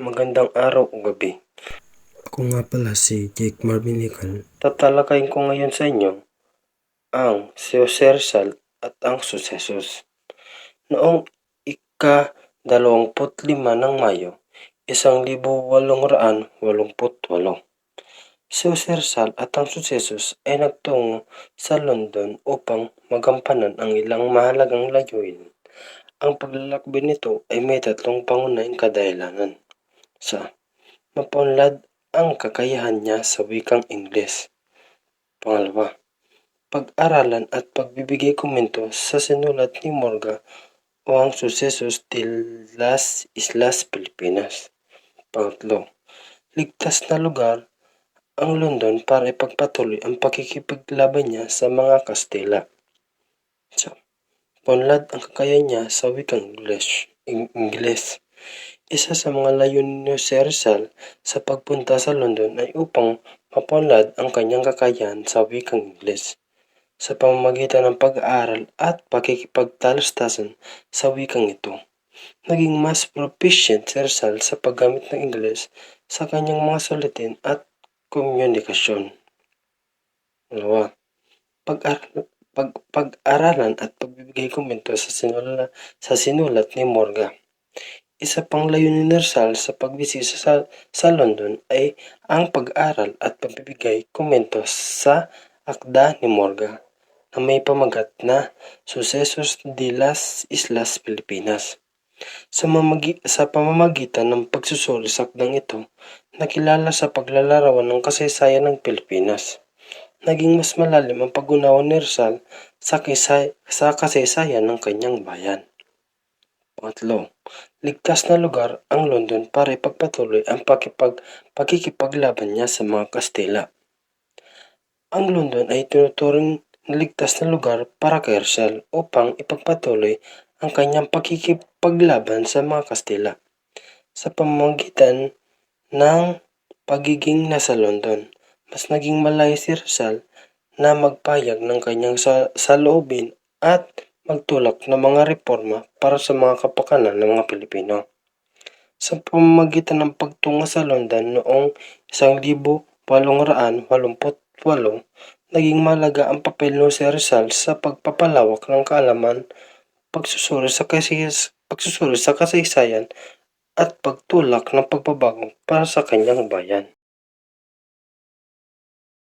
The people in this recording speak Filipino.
Magandang araw o gabi. Ako nga pala si Jake Marvinican. Tatalakayin ko ngayon sa inyo ang si Jose Rizal at ang susesos. Noong ika-25 ng Mayo, 1888, si Jose Rizal at ang susesos ay nagtungo sa London upang magampanan ang ilang mahalagang layunin. Ang paglalakbay nito ay may tatlong pangunahing kadahilanan. Sa mapunlad ang kakayahan niya sa wikang Ingles. Pangalawa, pag-aralan at pagbibigay komento sa sinulat ni Morga o ang Sucesos de las Islas Pilipinas. Pangatlo, ligtas na lugar ang London para ipagpatuloy ang pakikipaglaban niya sa mga Kastila. So, punlad ang kakayahan niya sa wikang Ingles. Isa sa mga layunin ni Jose Rizal sa pagpunta sa London ay upang mapunlad ang kanyang kakayahan sa wikang Ingles sa pamamagitan ng pag-aaral at pakikipagtalastasan sa wikang ito. Naging mas proficient si Rizal sa paggamit ng Ingles sa kanyang mga sulitin at komunikasyon. Dalawa, pag-aralan at pagbibigay komento sa sinulat ni Morga. Isa pang layunin ni Rizal sa pagbisita sa London ay ang pag-aral at pagbibigay komento sa akda ni Morga na may pamagat na Sucesos de las Islas Pilipinas. Sa pamamagitan ng pagsusuri sa akdang ito, nakilala sa paglalarawan ng kasaysayan ng Pilipinas. Naging mas malalim ang pag-unawa ni Rizal sa kasaysayan ng kanyang bayan. Pangatlo, ligtas na lugar ang London para ipagpatuloy ang pakikipaglaban niya sa mga Kastila. Ang London ay tinuturing na ligtas na lugar para kay Rizal upang ipagpatuloy ang kanyang pakikipaglaban sa mga Kastila sa pamamagitan ng pagiging nasa London. Mas naging malayo si Rizal na magpayag ng kanyang saloobin at magtulak ng mga reforma para sa mga kapakanan ng mga Pilipino. Sa pamamagitan ng pagtungo sa London noong 1888, naging malaga ang papel ni Jose Rizal sa pagpapalawak ng kaalaman, pagsusuri sa kasaysayan at pagtulak ng pagbabago para sa kanyang bayan.